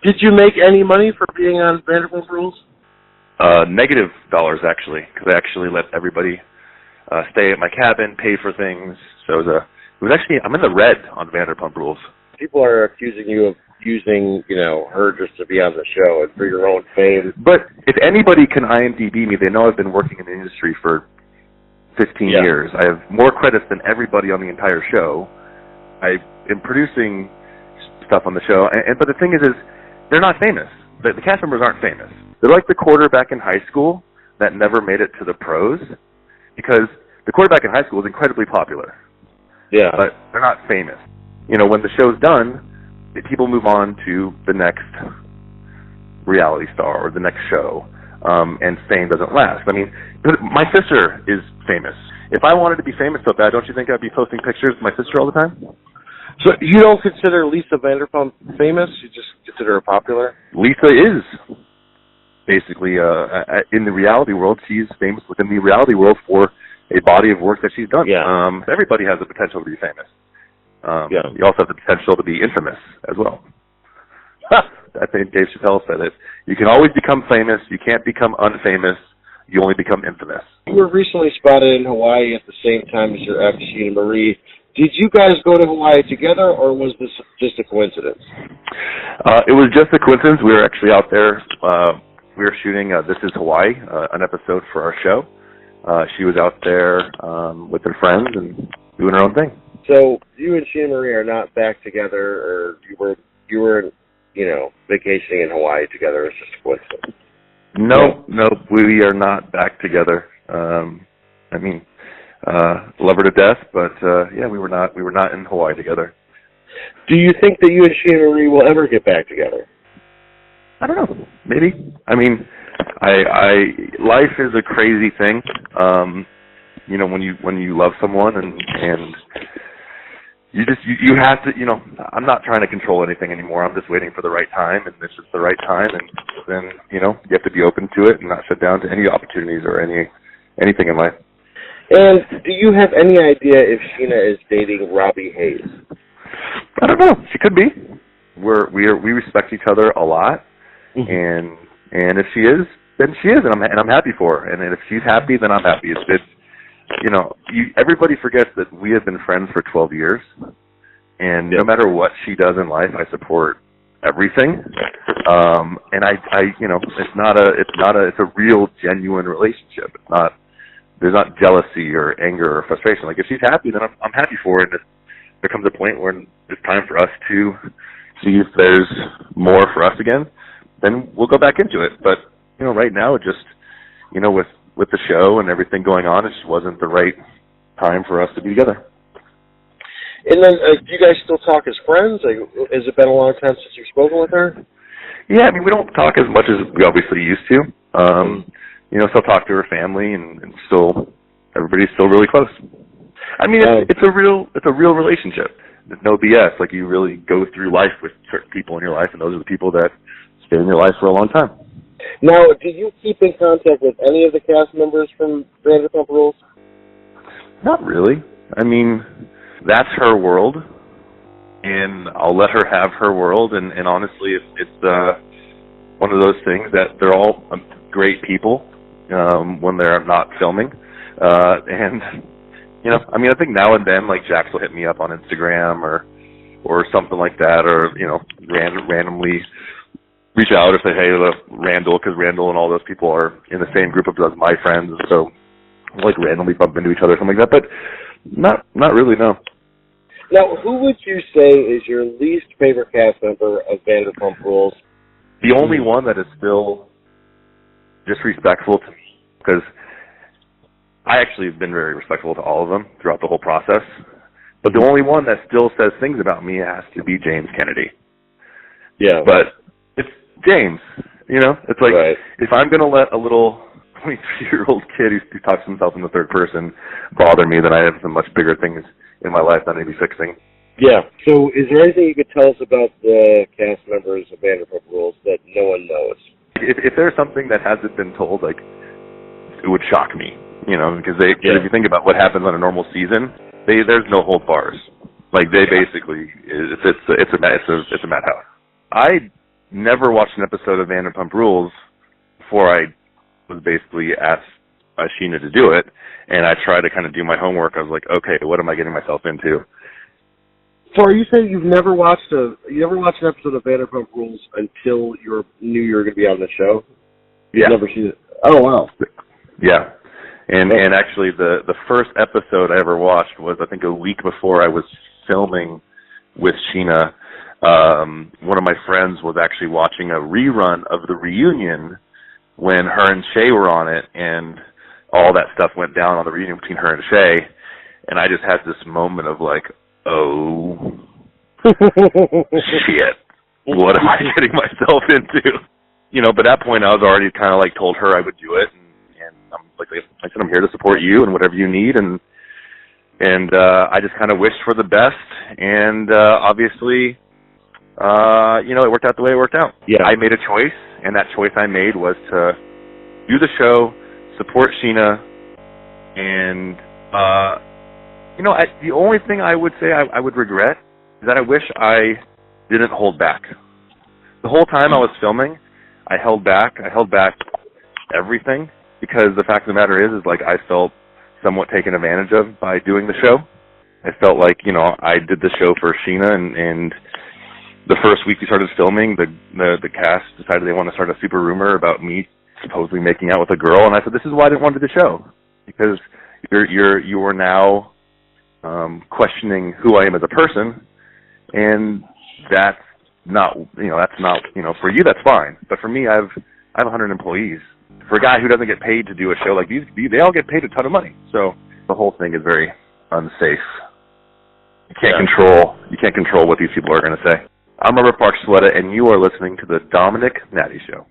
Did you make any money for being on Vanderpump Rules? Negative dollars, actually, because I actually let everybody stay at my cabin, pay for things. So it was actually, I'm in the red on Vanderpump Rules. People are accusing you of using, her just to be on the show and for your own fame. But if anybody can IMDb me, they know I've been working in the industry for 15 years. I have more credits than everybody on the entire show. I am producing stuff on the show, but the thing is they're not famous. The cast members aren't famous. They're like the quarterback in high school that never made it to the pros, because the quarterback in high school is incredibly popular. Yeah. But they're not famous. When the show's done, people move on to the next reality star or the next show, and fame doesn't last. I mean, my sister is famous. If I wanted to be famous so bad, don't you think I'd be posting pictures of my sister all the time? So you don't consider Lisa Vanderpump famous? You just consider her popular? Lisa is basically, in the reality world, she's famous within the reality world for a body of work that she's done. Yeah. Everybody has the potential to be famous. Yeah. You also have the potential to be infamous as well. I think Dave Chappelle said it. You can always become famous. You can't become unfamous. You only become infamous. You were recently spotted in Hawaii at the same time as your ex, Sheena Marie. Did you guys go to Hawaii together, or was this just a coincidence? It was just a coincidence. We were actually out there. We were shooting This Is Hawaii, an episode for our show. She was out there with her friends and doing her own thing. So you and Sheena Marie are not back together, or you were vacationing in Hawaii together. It's just a coincidence. No, we are not back together. Love her to death, but we were not in Hawaii together. Do you think that you and Sheena Marie will ever get back together? I don't know. Maybe. I mean, life is a crazy thing. When you love someone and you have to, I'm not trying to control anything anymore. I'm just waiting for the right time, and it's just the right time, and then, you have to be open to it and not shut down to any opportunities or anything in life. And do you have any idea if Sheena is dating Robbie Hayes? I don't know. She could be. We respect each other a lot, and if she is, then she is, and I'm happy for her. And if she's happy, then I'm happy. Everybody forgets that we have been friends for 12 years, and no matter what she does in life, I support everything. And it's a real, genuine relationship. There's not jealousy or anger or frustration. Like, if she's happy, then I'm happy for her. And if there comes a point where it's time for us to see if there's more for us again, then we'll go back into it. But, right now, it just, with the show and everything going on, it just wasn't the right time for us to be together. And then, do you guys still talk as friends? Has it been a long time since you've spoken with her? Yeah, we don't talk as much as we obviously used to. Still talk to her family, and everybody's still really close. I mean, it's a real relationship. There's no BS. Like, you really go through life with certain people in your life, and those are the people that stay in your life for a long time. Now, do you keep in contact with any of the cast members from Vanderpump Rules? Not really. I mean, that's her world, and I'll let her have her world. And honestly, it's one of those things that they're all great people when they're not filming. I think now and then, like, Jax will hit me up on Instagram or something like that, or randomly reach out or say hey to Randall, because Randall and all those people are in the same group of my friends, and so we'll, like, randomly bump into each other or something like that. But not really, no. Now, who would you say is your least favorite cast member of Vanderpump Rules? The only one that is still disrespectful to me, because I actually have been very respectful to all of them throughout the whole process, but the only one that still says things about me has to be James Kennedy. Yeah. But it's James, It's like, right. If I'm going to let a little 23-year-old kid who talks to himself in the third person bother me, then I have some much bigger things in my life that I need to be fixing. Yeah. So is there anything you could tell us about the cast members of Vanderpump Rules that no one knows? If there's something that hasn't been told, like, it would shock me, because if you think about what happens on a normal season, there's no hold bars. Like, they basically, it's a madhouse. I never watched an episode of Vanderpump Rules before I was basically asked by Sheena to do it, and I tried to kind of do my homework. I was like, okay, what am I getting myself into? So are you saying you never watched an episode of Vanderpump Rules until you knew you were going to be on the show? Yeah. You've never seen it? Oh, wow. Yeah. And actually the first episode I ever watched was, I think, a week before I was filming with Sheena. One of my friends was actually watching a rerun of the reunion when her and Shay were on it, and all that stuff went down on the reunion between her and Shay, and I just had this moment of like, oh, shit, what am I getting myself into? But at that point I was already kind of like told her I would do it, and I'm like I said, I'm here to support you and whatever you need, and I just kind of wished for the best, and obviously, it worked out the way it worked out. Yeah. I made a choice, and that choice I made was to do the show, support Sheena, and the only thing I would say I would regret is that I wish I didn't hold back. The whole time I was filming, I held back everything, because the fact of the matter is like I felt somewhat taken advantage of by doing the show. I felt like, I did the show for Sheena, and the first week we started filming, the cast decided they want to start a super rumor about me supposedly making out with a girl, and I said, this is why I didn't want to do the show, because you are now questioning who I am as a person, and that's not for you that's fine, but for me, I have 100 employees. For a guy who doesn't get paid to do a show like these, they all get paid a ton of money. So the whole thing is very unsafe. You can't control what these people are going to say. I'm Robert Parks-Valletta, and you are listening to the Dominic Natty Show.